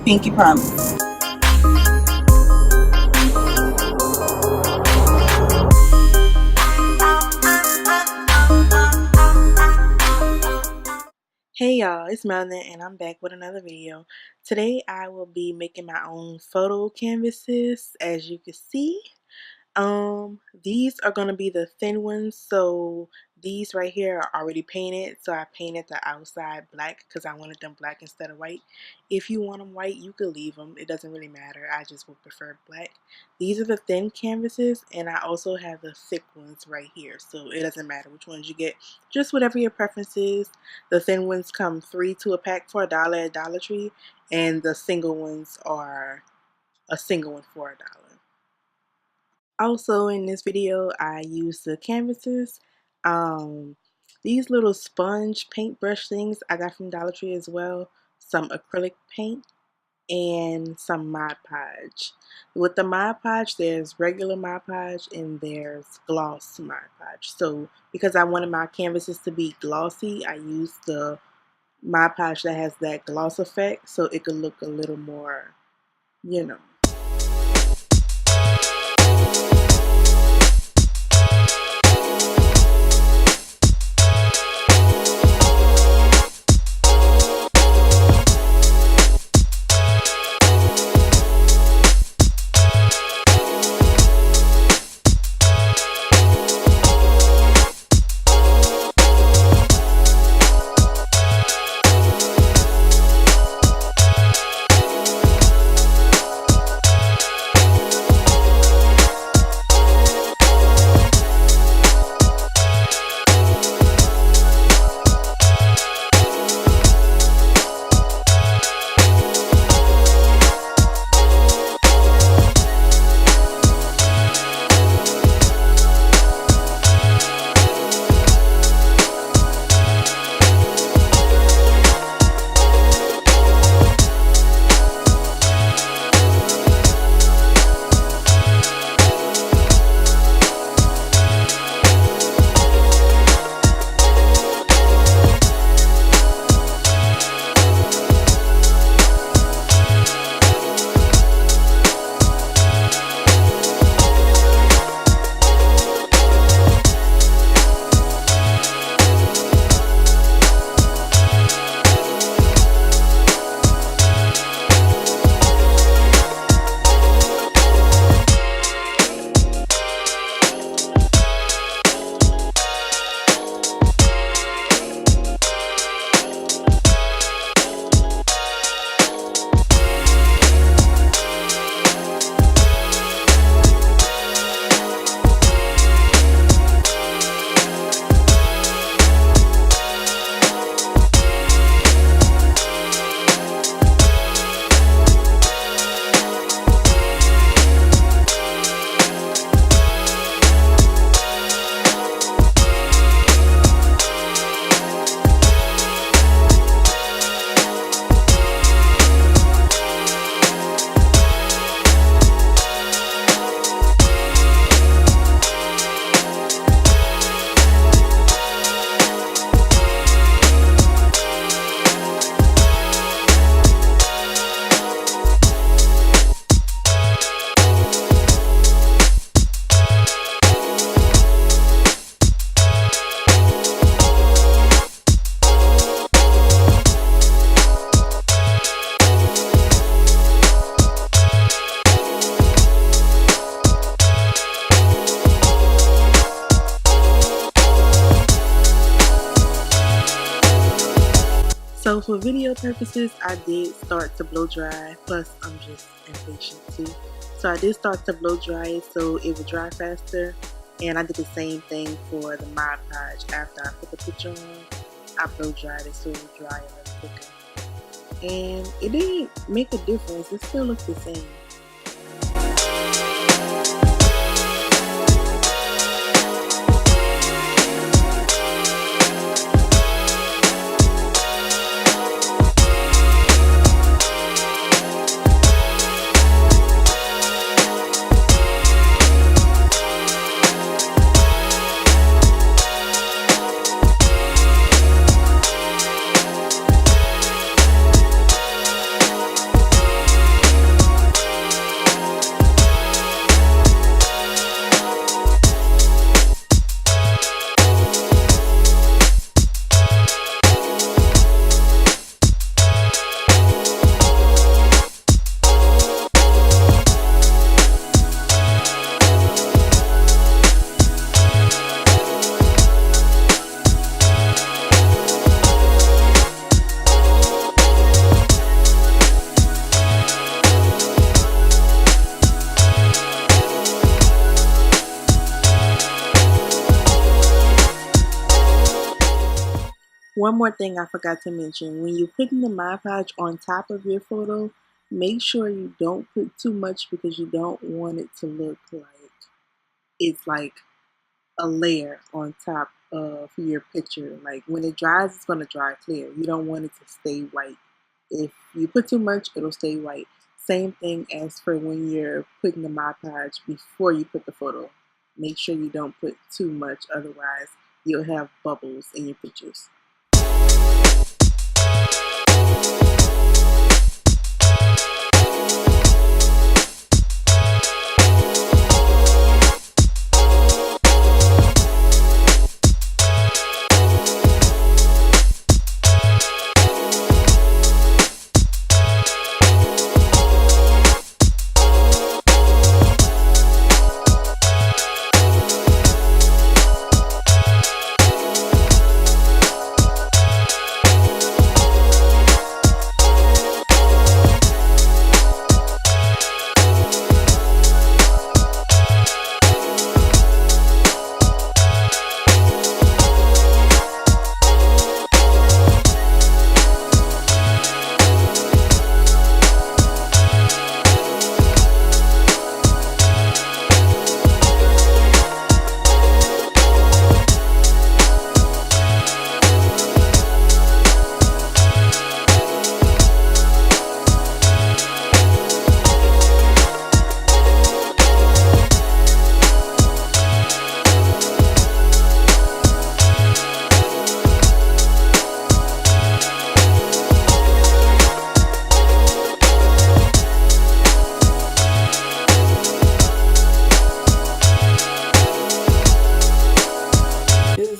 Pinky promise. Hey y'all, it's Melanaein and I'm back with another video. Today I will be making my own photo canvases, as you can see. These are going to be the thin ones, so these right here are already painted, so I painted the outside black because I wanted them black instead of white. If you want them white, you could leave them. It doesn't really matter. I just would prefer black. These are the thin canvases, and I also have the thick ones right here, so it doesn't matter which ones you get. Just whatever your preference is. The thin ones come 3 to a pack for $1 at Dollar Tree, and the single ones are a single one for $1. Also in this video I used the canvases. These little sponge paintbrush things I got from Dollar Tree as well. Some acrylic paint and some Mod Podge. With the Mod Podge, there's regular Mod Podge and there's gloss Mod Podge. So because I wanted my canvases to be glossy, I used the Mod Podge that has that gloss effect so it could look a little more, you know. So for video purposes, I did start to blow dry, plus I'm just impatient too. So I did start to blow dry it so it would dry faster, and I did the same thing for the Mod Podge. After I put the picture on, I blow dried it so it would dry a little quicker. And it didn't make a difference, it still looks the same. One more thing I forgot to mention, when you're putting the Mod Podge on top of your photo, make sure you don't put too much because you don't want it to look like it's like a layer on top of your picture. Like when it dries, it's going to dry clear. You don't want it to stay white. If you put too much, it'll stay white. Same thing as for when you're putting the Mod Podge before you put the photo. Make sure you don't put too much, otherwise you'll have bubbles in your pictures.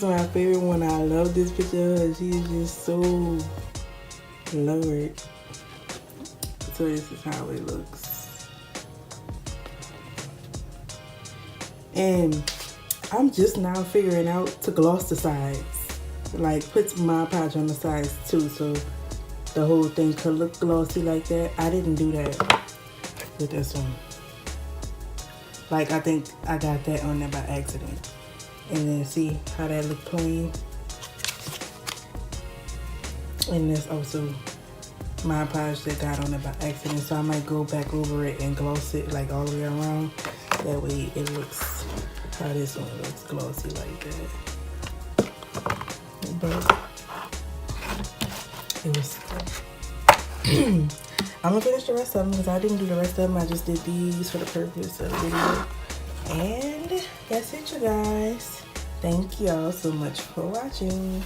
My favorite one. I love this picture. She's just so lowered. So this is how it looks. And I'm just now figuring out to gloss the sides. Like put my Podge on the sides too, so the whole thing could look glossy like that. I didn't do that with this one. Like I think I got that on there by accident. And then see how that look plain. And there's also Mod Podge that got on it by accident, so I might go back over it and gloss it like all the way around. That way it looks how this one looks, glossy like that. But it was I'm gonna finish the rest of them because I didn't do the rest of them. I just did these for the purpose of the video. And that's it, you guys. Thank y'all so much for watching.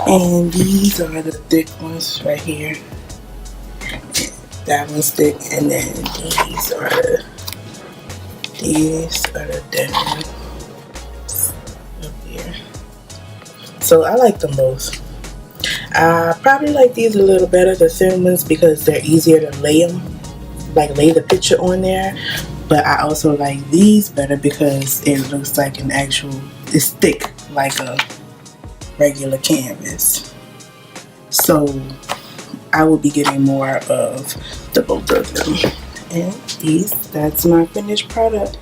And these are the thick ones right here. That one's thick, and then these are the thin ones up here. So I like them both. I probably like these a little better, the thin ones, because they're easier to lay the picture on there. But I also like these better because it looks like it's thick like a regular canvas. So I will be getting more of the both of them. And that's my finished product.